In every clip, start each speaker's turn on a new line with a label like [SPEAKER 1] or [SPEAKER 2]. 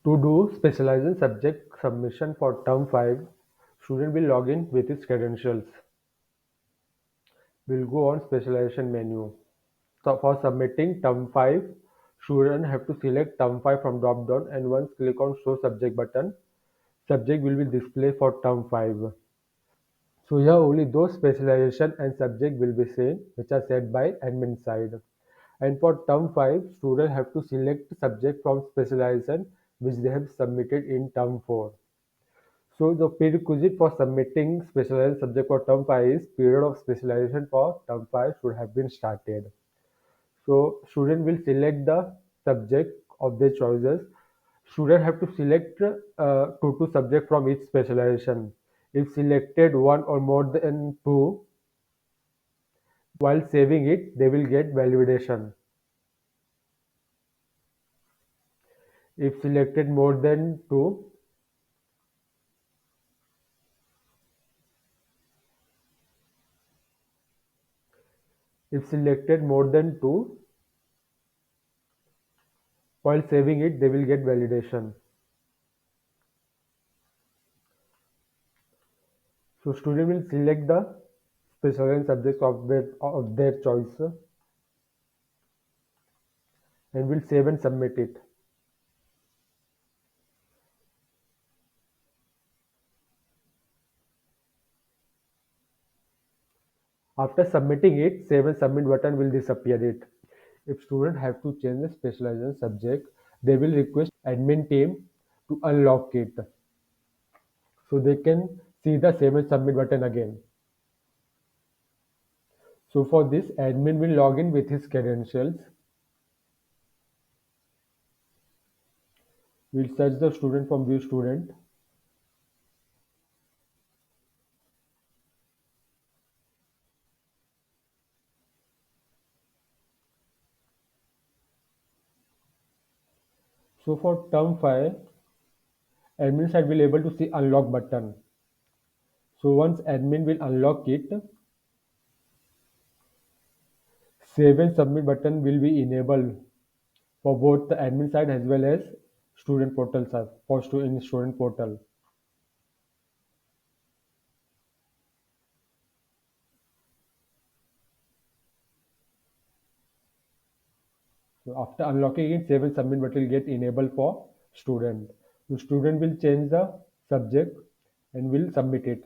[SPEAKER 1] To do specialization subject submission for term 5, student will log in with his credentials. We'll go on specialization menu. So for submitting term 5, student have to select term 5 from drop down and once click on show subject button, subject will be displayed for term 5. So here only those specialization and subject will be seen which are set by admin side. And for term 5, students have to select subject from specialization which they have submitted in term 4. So the prerequisite for submitting specialized subject for term 5 is period of specialization for term 5 should have been started. So student will select the subject of their choices. Student have to select two subject from each specialization. If selected one or more than two, while saving it, they will get validation. If selected more than two, if selected more than two, while saving it, they will get validation. So student will select the specialized subjects of their choice and will save and submit it. After submitting it, save and submit button will disappear it. If students have to change the specialization subject, they will request admin team to unlock it so they can see the save and submit button again. So for this, admin will log in with his credentials. We'll search the student from view student. So for term 5, admin side will able to see unlock button. So once admin will unlock it, save and submit button will be enabled for both the admin side as well as student portal side in student portal. So after unlocking it, save and submit button will get enabled for student. The student will change the subject and will submit it.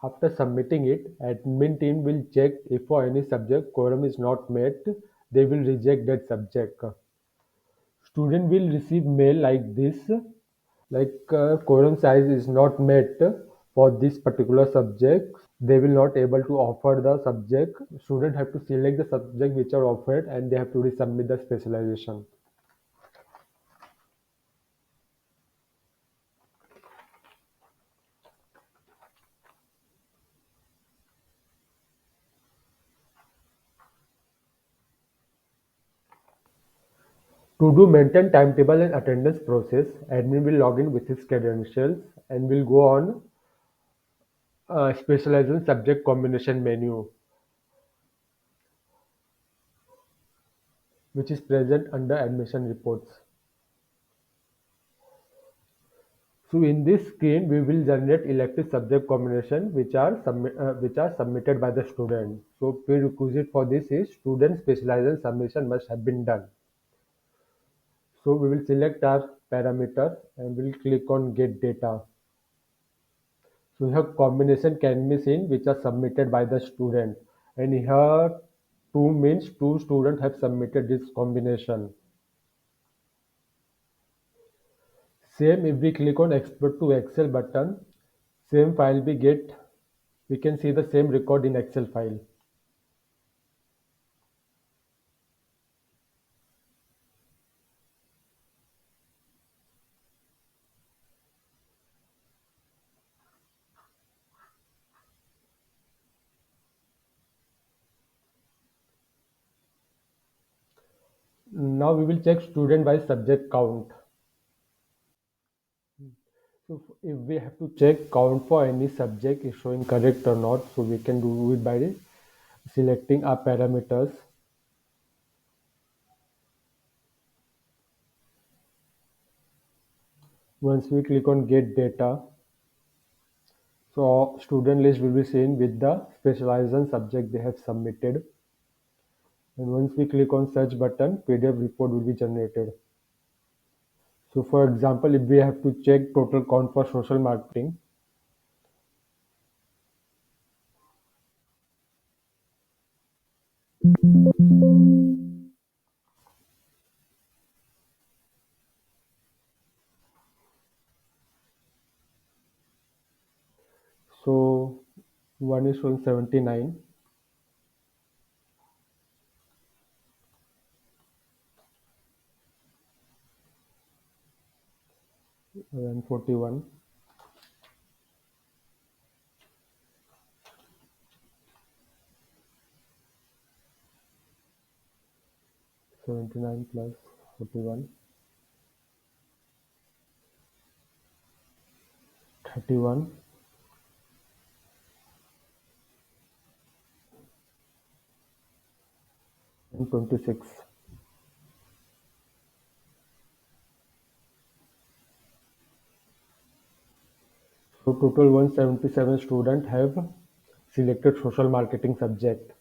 [SPEAKER 1] After submitting it, admin team will check if for any subject quorum is not met, they will reject that subject. Student will receive mail like this, like quorum size is not met for this particular subject. They will not able to offer the subject. Student have to select the subject which are offered and they have to resubmit the specialization. To do maintain timetable and attendance process, admin will log in with his credentials and will go on specialization subject combination menu, which is present under admission reports. So in this screen, we will generate elective subject combination which are submitted by the student. So prerequisite for this is student specialization submission must have been done. So we will select our parameter and we'll click on get data. So here combination can be seen which are submitted by the student, and here two means two students have submitted this combination. Same if we click on export to Excel button, same file we can see the same record in Excel file. Now we will check student by subject count. So if we have to check count for any subject is showing correct or not, so we can do it by selecting our parameters. Once we click on get data, so student list will be seen with the specialization subject they have submitted. And once we click on search button, PDF report will be generated. So for example, if we have to check total count for social marketing, so one is showing 79 and 41, 79 plus 41, 31 and 26. So total 177 students have selected social marketing subject.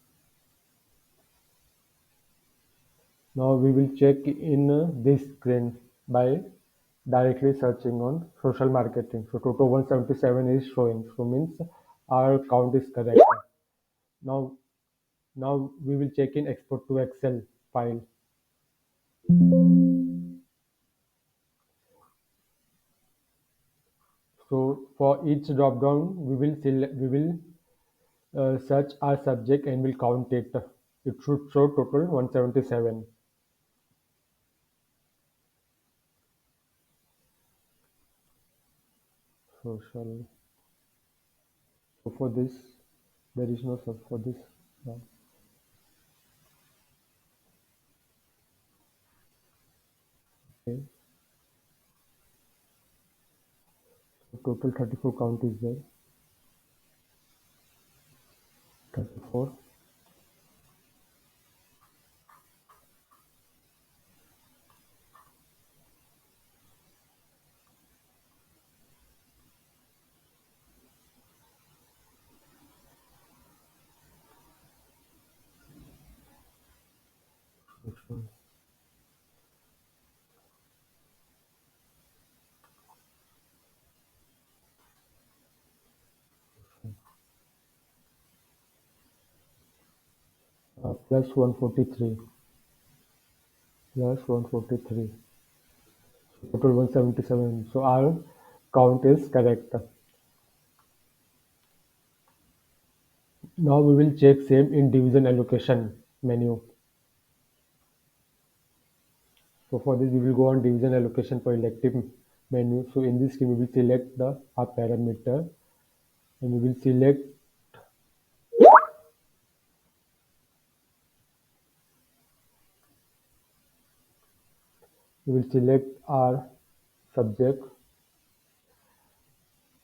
[SPEAKER 1] Now we will check in this screen by directly searching on social marketing. So total 177 is showing. So means our count is correct. Now now we will check in export to Excel file. So for each drop down, we will search our subject and will count it. It should show total 177. Social. So for this, there is no sub for this. No. Okay. So total 34 count is there. 34. Plus 143. Plus 143. Total 177. So our count is correct. Now we will check same in division allocation menu. So for this we will go on division allocation for elective menu. So in this we will select the our parameter and we will select our subject,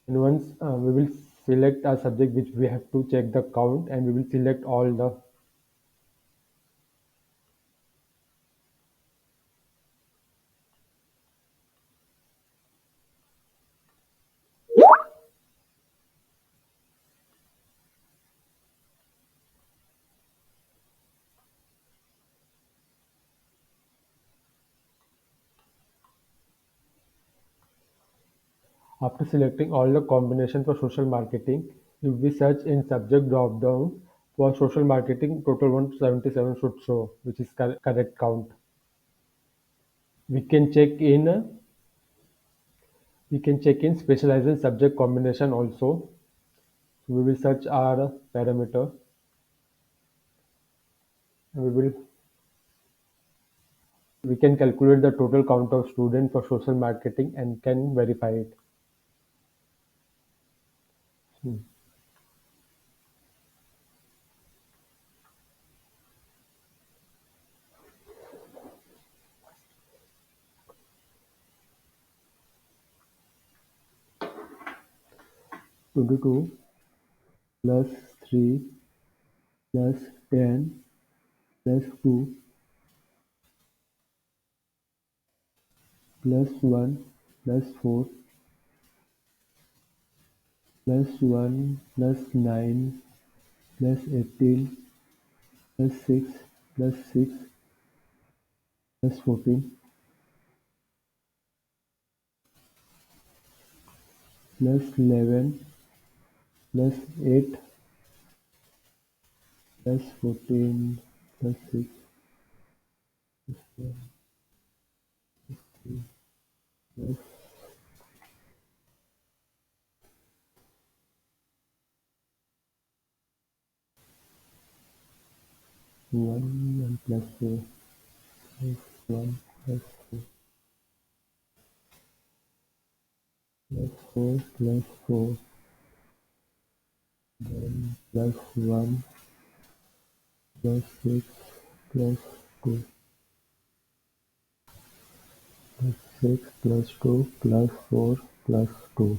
[SPEAKER 1] and once we will select our subject which we have to check the count, and we will select all the. After selecting all the combinations for social marketing, if we search in subject drop down for social marketing, total 177 should show, which is correct count. We can check in we can check in specialization subject combination also. So we will search our parameter and we can calculate the total count of student for social marketing and can verify it. Hmm. 22 plus 3 plus 10 plus 2 plus 1 plus 4 plus 1 plus 9 plus 18 plus 6 plus 6 plus 14 plus 11 plus 8 plus 14 plus 6 plus 1 plus 4 plus 1 plus 4 plus 4 plus 4 then plus 1 plus 6 plus 2 plus 6 plus 2 plus 4 plus 2.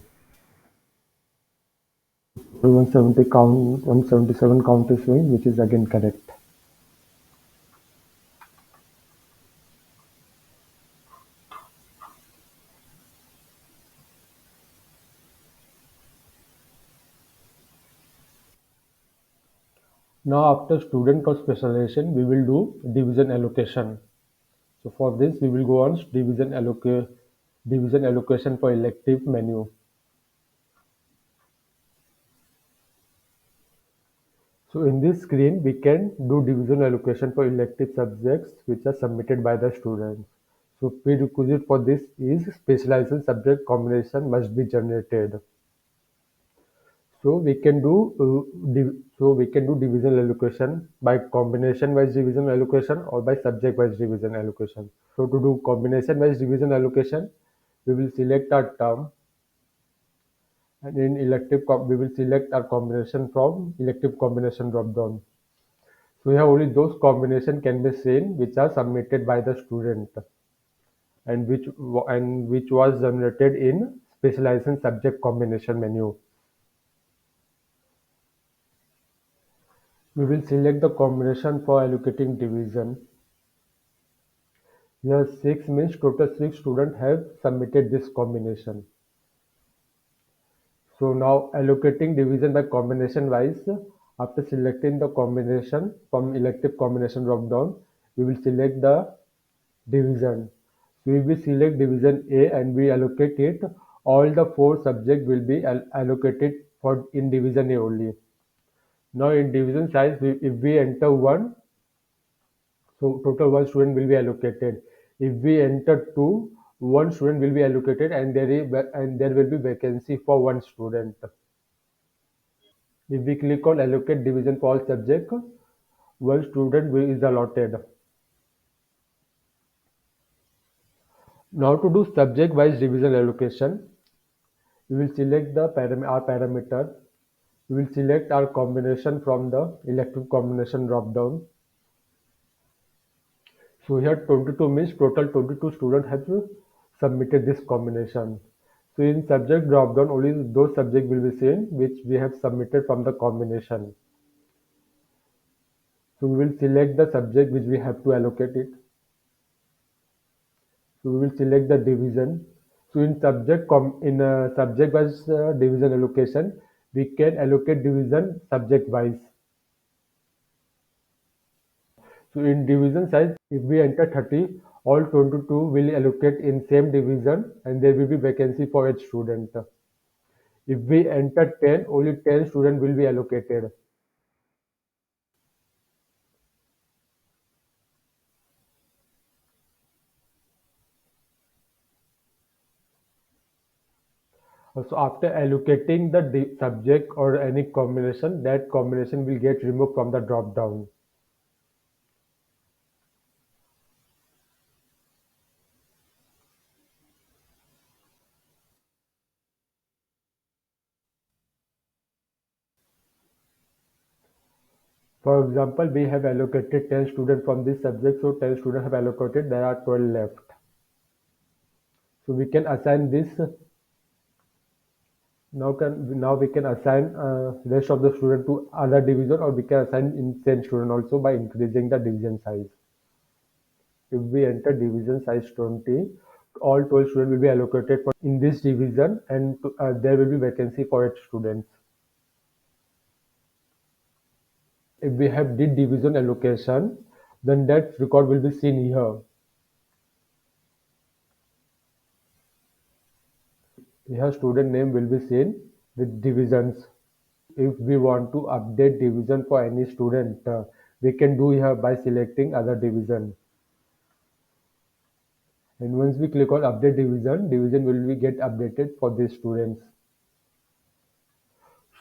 [SPEAKER 1] So 170 count, 177 count is showing, which is again correct. Now after student cost specialization, we will do division allocation. So for this, we will go on division allocation for elective menu. So in this screen, we can do division allocation for elective subjects which are submitted by the students. So prerequisite for this is specialization subject combination must be generated. So we can do division allocation by combination wise division allocation or by subject wise division allocation. So to do combination wise division allocation, we will select our term, and in we will select our combination from elective combination drop down. So here only those combination can be seen which are submitted by the student and which was generated in specialization subject combination menu. We will select the combination for allocating division. Here 6 means total 6 students have submitted this combination. So now allocating division by combination wise, after selecting the combination from elective combination drop down, we will select the division. So if we select division A and we allocate it, all the 4 subjects will be allocated for in division A only. Now in division size, if we enter 1, so total 1 student will be allocated. If we enter 2, 1 student will be allocated, and there will be vacancy for 1 student. If we click on allocate division for all subject, 1 student is allotted. Now to do subject wise division allocation, we will select our parameter. We will select our combination from the elective combination drop down. So here 22 means total 22 students have submitted this combination. So in subject drop down, only those subjects will be seen which we have submitted from the combination. So we will select the subject which we have to allocate it. So we will select the division. So in subject wise division allocation, we can allocate division subject wise. So in division size, if we enter 30, all 22 will allocate in same division and there will be vacancy for each student. If we enter 10, only 10 students will be allocated. So after allocating the subject or any combination, that combination will get removed from the drop down. For example, we have allocated 10 students from this subject, so 10 students have allocated, there are 12 left. So we can assign this Now we can assign rest of the student to other division, or we can assign in same student also by increasing the division size. If we enter division size 20, all 12 students will be allocated for in this division, and there will be vacancy for 8 students. If we have did division allocation, then that record will be seen here. Here student name will be seen with divisions. If we want to update division for any student, we can do here by selecting other division. And once we click on update division, division will be get updated for these students.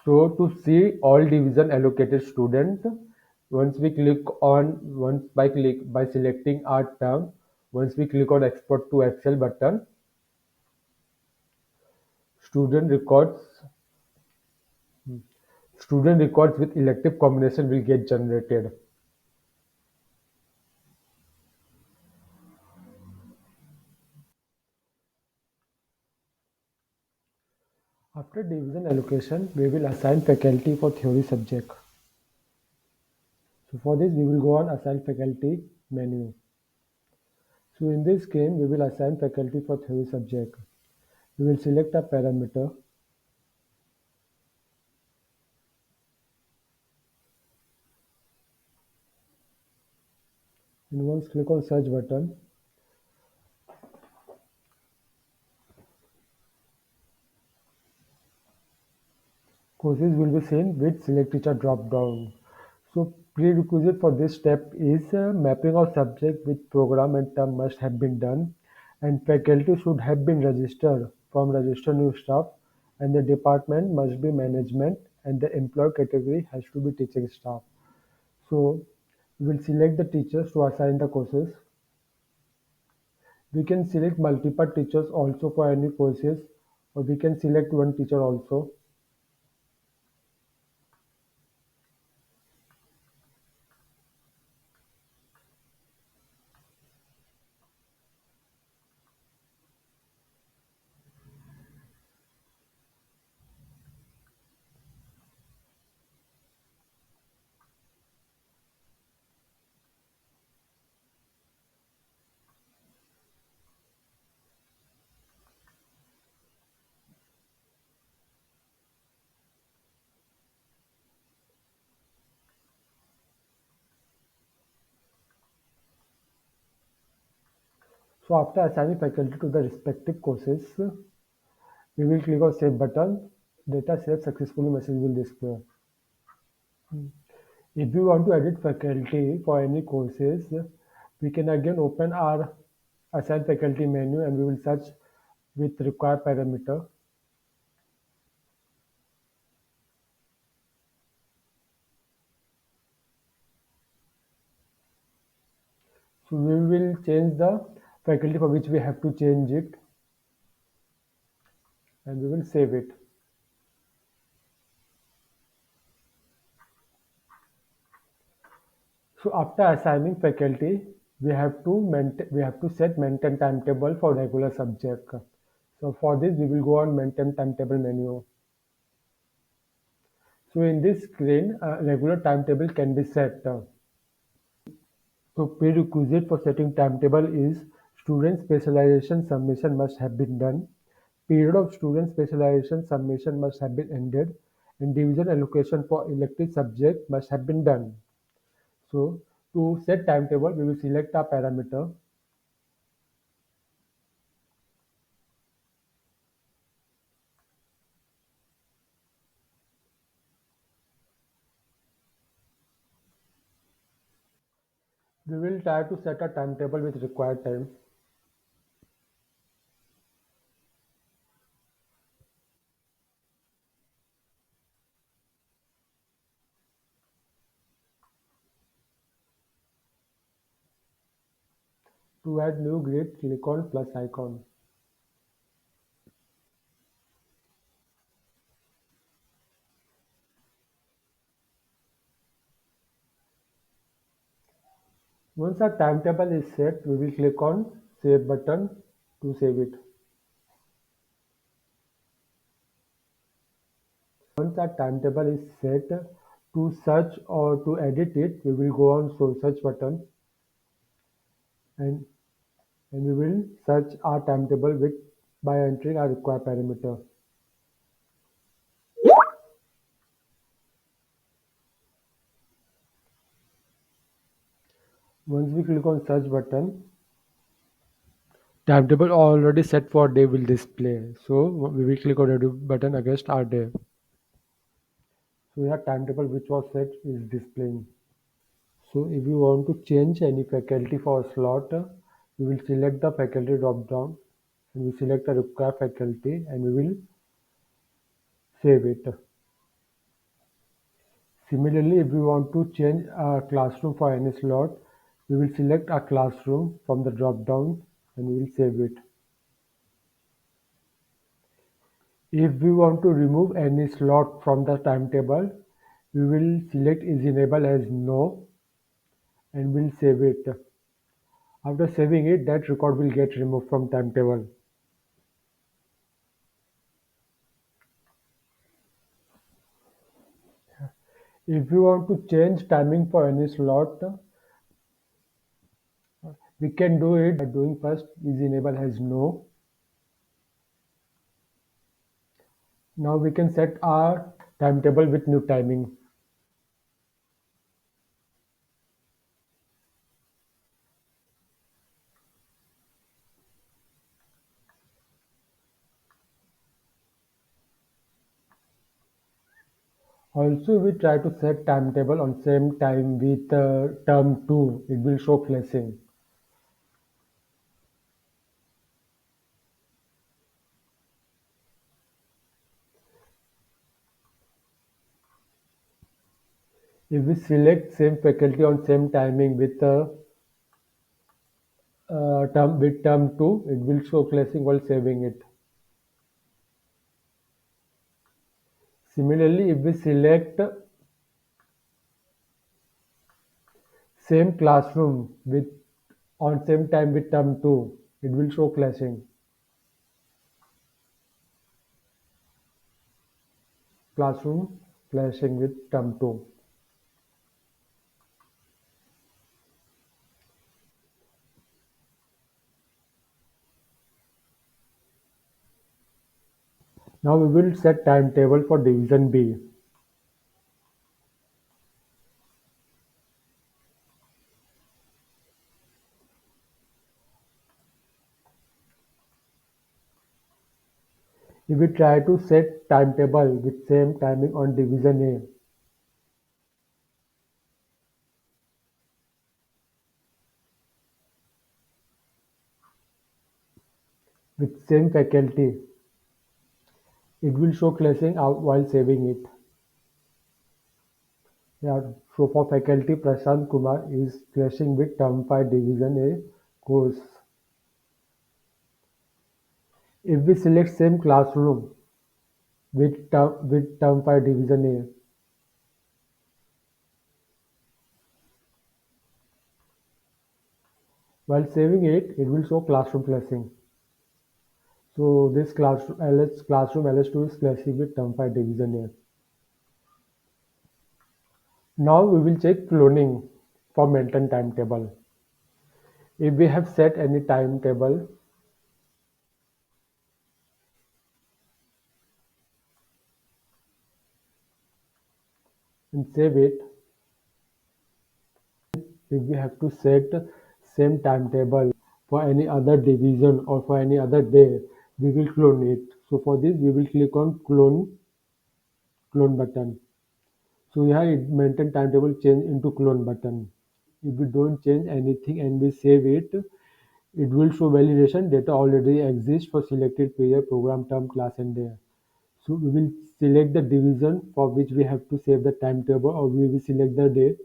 [SPEAKER 1] So to see all division allocated student, once we click on once by click by selecting our term, once we click on export to Excel button, student records student records with elective combination will get generated. After division allocation, we will assign faculty for theory subject. So for this, we will go on assign faculty menu. So in this screen, we will assign faculty for theory subject. We will select a parameter, and once click on search button, courses will be seen with select teacher drop down. So prerequisite for this step is mapping of subject with program and term must have been done, and faculty should have been registered from register new staff, and the department must be management, and the employee category has to be teaching staff. So we will select the teachers to assign the courses. We can select multiple teachers also for any courses, or we can select one teacher also. So after assigning faculty to the respective courses, we will click on Save button. Data saved successfully message will display. If we want to edit faculty for any courses, we can again open our Assign Faculty menu, and we will search with required parameter. So we will change the faculty for which we have to change it, and we will save it. So after assigning faculty, we have to set maintain timetable for regular subject. So for this, we will go on maintain timetable menu. So in this screen, a regular timetable can be set. So prerequisite for setting timetable is student specialization submission must have been done, period of student specialization submission must have been ended, and division allocation for elective subject must have been done. So to set timetable, we will select a parameter. We will try to set a timetable with required time. To add new grid, click on plus icon. Once our timetable is set, we will click on Save button to save it. once our timetable is set, to search or to edit it, we will go on search button, and we will search our timetable with by entering our required parameter. Once we click on search button, timetable already set for day will display. So we will click on edit button against our day. So your timetable which was set is displaying. So if you want to change any faculty for a slot, we will select the faculty drop down and we select the required faculty and we will save it. Similarly, if we want to change a classroom for any slot, we will select a classroom from the drop down and we will save it. If we want to remove any slot from the timetable, we will select is enabled as no and we'll save it. After saving it, that record will get removed from timetable. If we want to change timing for any slot, we can do it by doing first is enabled as no. Now we can set our timetable with new timing. Also, we try to set timetable on same time with term 2. It will show flashing. If we select same faculty on same timing with term 2, it will show flashing while saving it. Similarly, if we select same classroom with on same time with term 2, it will show flashing. Classroom flashing with term 2. Now we will set timetable for division B. If we try to set timetable with same timing on division A, with same faculty, it will show clashing out while saving it. Yeah, so for faculty Prashant Kumar is clashing with term 5 division A course. If we select same classroom with term 5 division A, while saving it, it will show classroom clashing. So this classroom LS2 is clashing with term 5 division A. Now we will check cloning for maintain timetable. If we have set any timetable and save it, if we have to set same timetable for any other division or for any other day, we will clone it. So for this, we will click on clone button. So here it maintain timetable change into clone button. If we don't change anything and we save it, it will show validation data already exists for selected period, program term, class and day. So we will select the division for which we have to save the timetable, or we will select the day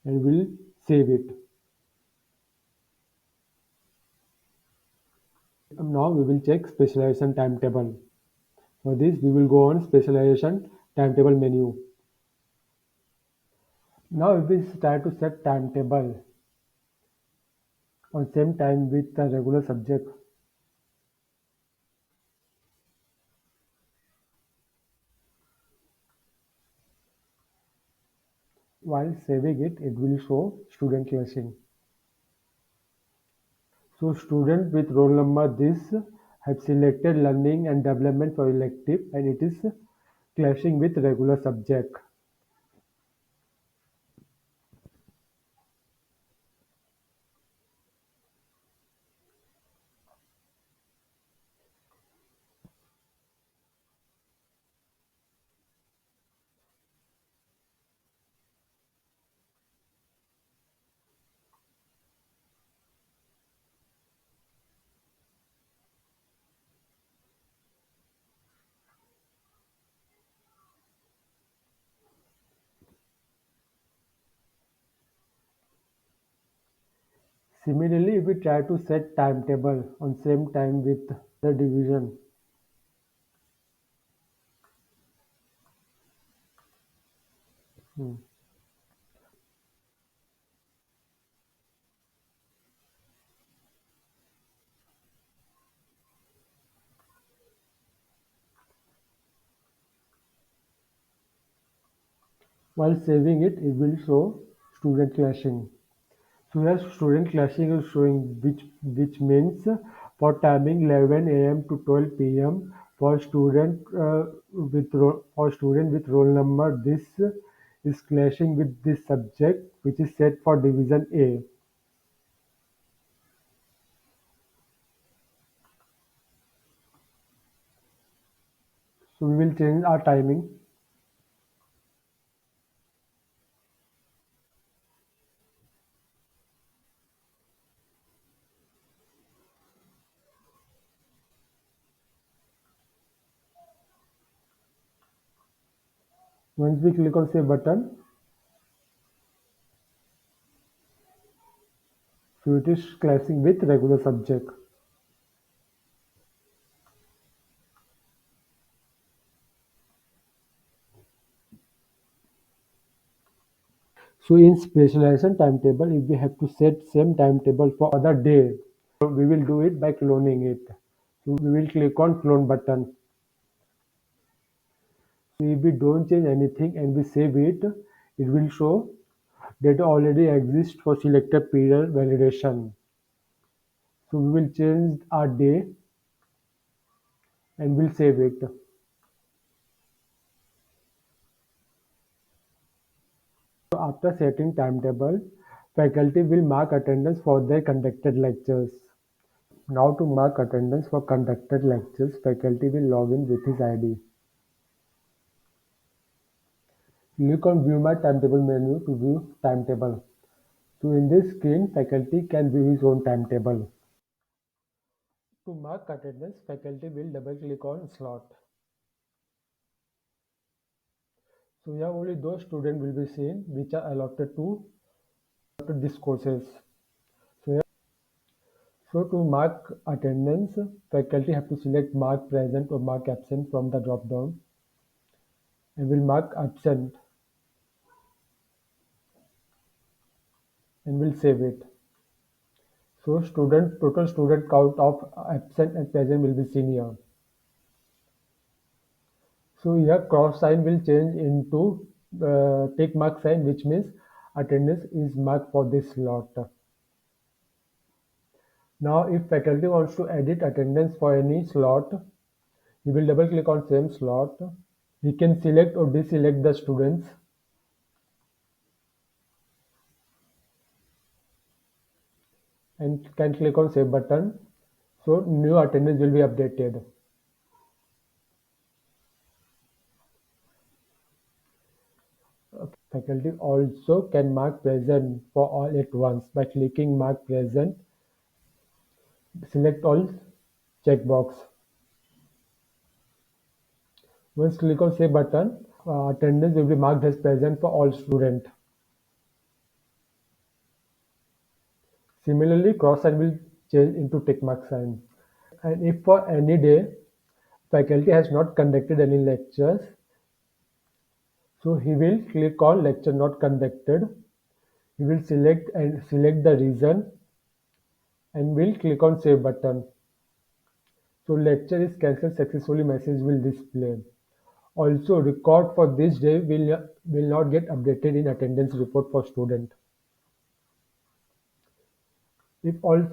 [SPEAKER 1] and we'll save it. Now we will check specialization timetable. For this, we will go on specialization timetable menu. Now if we try to set timetable on same time with the regular subject, While saving it, it will show student clashing. So student with roll number this have selected learning and development for elective and it is clashing with regular subject. Similarly, if we try to set timetable on same time with the division, hmm, while saving it, it will show student clashing. So here student clashing is showing which means for timing 11 a.m. to 12 p.m. for student for student with roll number this is clashing with this subject which is set for division A. So we will change our timing. Once we click on save button, so it is clashing with regular subject. So in specialization timetable, if we have to set same timetable for other day, so we will do it by cloning it. So we will click on clone button. So if we don't change anything and we save it, it will show data already exists for selected period validation. So we will change our day and we'll save it. So after setting timetable, faculty will mark attendance for their conducted lectures. Now to mark attendance for conducted lectures, faculty will log in with his ID. Click on View My Timetable menu to view timetable. So in this screen, faculty can view his own timetable. To mark attendance, faculty will double-click on slot. So here only those students will be seen which are allotted to these courses. So to mark attendance, faculty have to select mark present or mark absent from the drop down and will mark absent and will save it. So total student count of absent and present will be seen here. So here cross sign will change into tick mark sign which means attendance is marked for this slot. Now if faculty wants to edit attendance for any slot, he will double click on same slot. He can select or deselect the students and can click on save button. So new attendance will be updated. Faculty also can mark present for all at once by clicking mark present, select all checkbox. Once click on save button, attendance will be marked as present for all students. Similarly, cross sign will change into tick mark sign. And if for any day faculty has not conducted any lectures, so he will click on lecture not conducted. He will select the reason and will click on save button. So lecture is cancelled successfully message will display. Also, record for this day will not get updated in attendance report for student. If all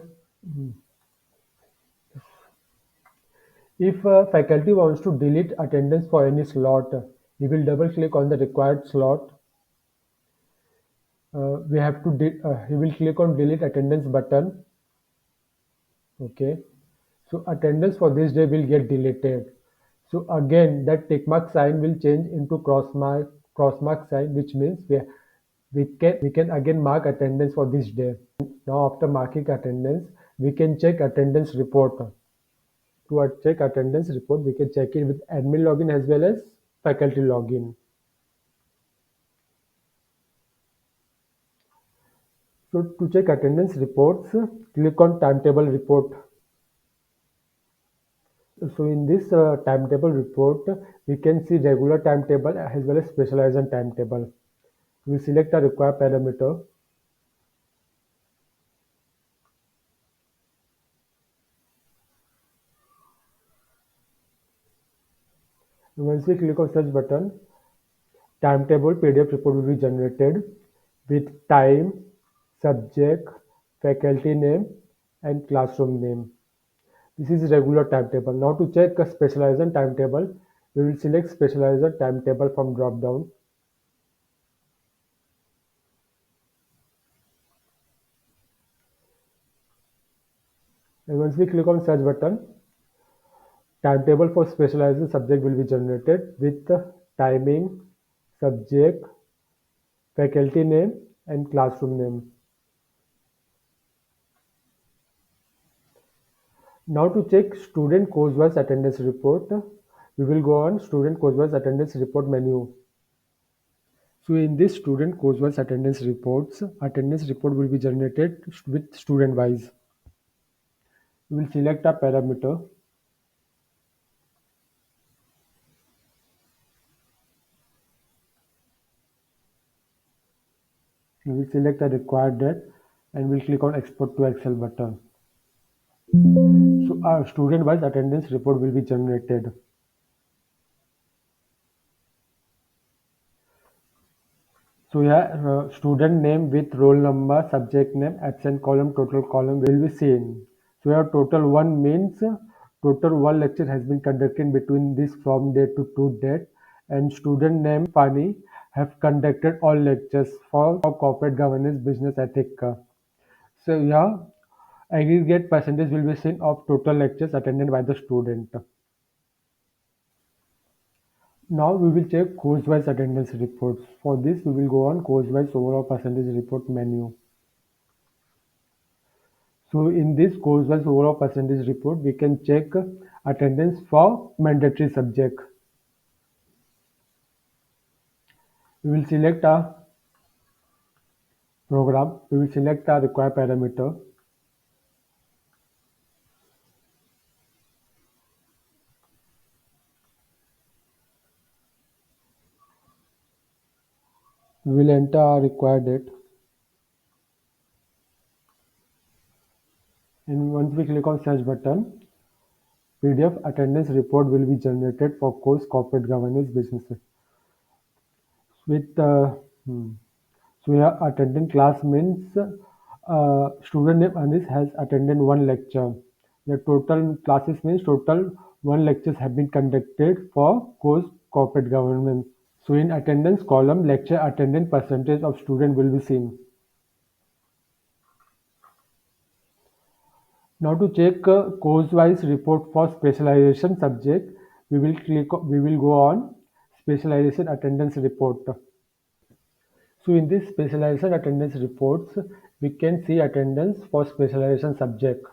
[SPEAKER 1] if faculty wants to delete attendance for any slot, he will double click on the required slot. He will click on delete attendance button. Okay. So attendance for this day will get deleted. So again, that tick mark sign will change into cross mark sign, which means we can again mark attendance for this day. Now after marking attendance, we can check attendance report. To check attendance report, we can check it with admin login as well as faculty login. So to check attendance reports, click on timetable report. So in this timetable report, we can see regular timetable as well as specialization timetable. We select a required parameter. Once we click on search button, timetable PDF report will be generated with time, subject, faculty name, and classroom name. This is regular timetable. Now to check a specialization timetable, we will select specialization timetable from drop down. And once we click on search button, timetable for specialization subject will be generated with the timing, subject, faculty name, and classroom name. Now to check student course-wise attendance report, we will go on student course-wise attendance report menu. So in this student course-wise attendance reports, attendance report will be generated with student-wise. We will select a parameter. We will select a required date and we'll click on export to Excel button. So our student-wise attendance report will be generated. So here student name with roll number, subject name, absent column, total column will be seen. So here total one means total one lecture has been conducted between this from date to date, and student name Pani have conducted all lectures for corporate governance, business ethic. So here aggregate percentage will be seen of total lectures attended by the student. Now we will check course-wise attendance reports. For this, we will go on course-wise overall percentage report menu. So in this course-wise overall percentage report, we can check attendance for mandatory subject. We will select a program. We will select a required parameter. We will enter our required date. And once we click on search button, PDF attendance report will be generated for course corporate governance businesses. With So here attending class means student name Anis has attended one lecture. The total classes means total one lectures have been conducted for course corporate governance. So in attendance column, lecture attendance percentage of student will be seen. Now to check course-wise report for specialization subject, we will go on specialization attendance report. So in this specialization attendance reports, we can see attendance for specialization subject.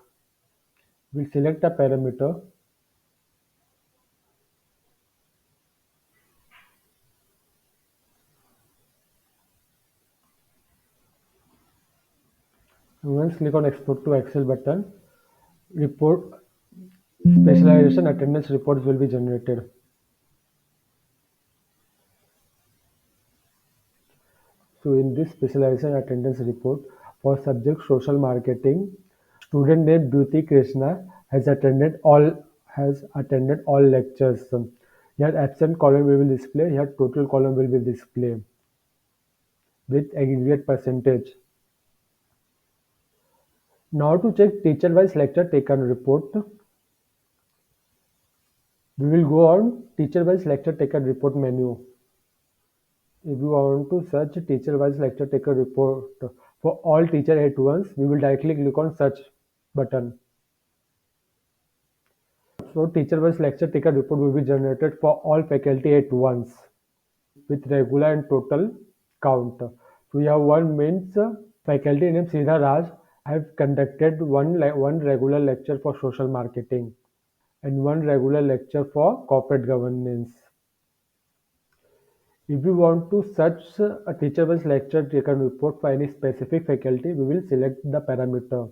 [SPEAKER 1] We'll select a parameter. Once click on export to Excel button, report specialization attendance reports will be generated. So in this specialization attendance report for subject social marketing, student named Beauty Krishna has attended all lectures. Here absent column we will display, here total column will be displayed with aggregate percentage. Now to check teacher-wise lecture taken report, we will go on teacher-wise lecture taken report menu. If you want to search teacher-wise lecture taken report for all teacher at once, we will directly click on search button. So teacher-wise lecture taken report will be generated for all faculty at once with regular and total count. So we have one means faculty named Sridhar Raj have conducted one regular lecture for social marketing and one regular lecture for corporate governance. If we want to search a teacher-wise lecture taken report for any specific faculty, we will select the parameter.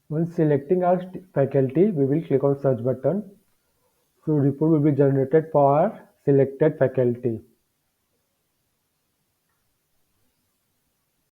[SPEAKER 1] Once selecting our faculty, we will click on search button. So report will be generated for our selected faculty.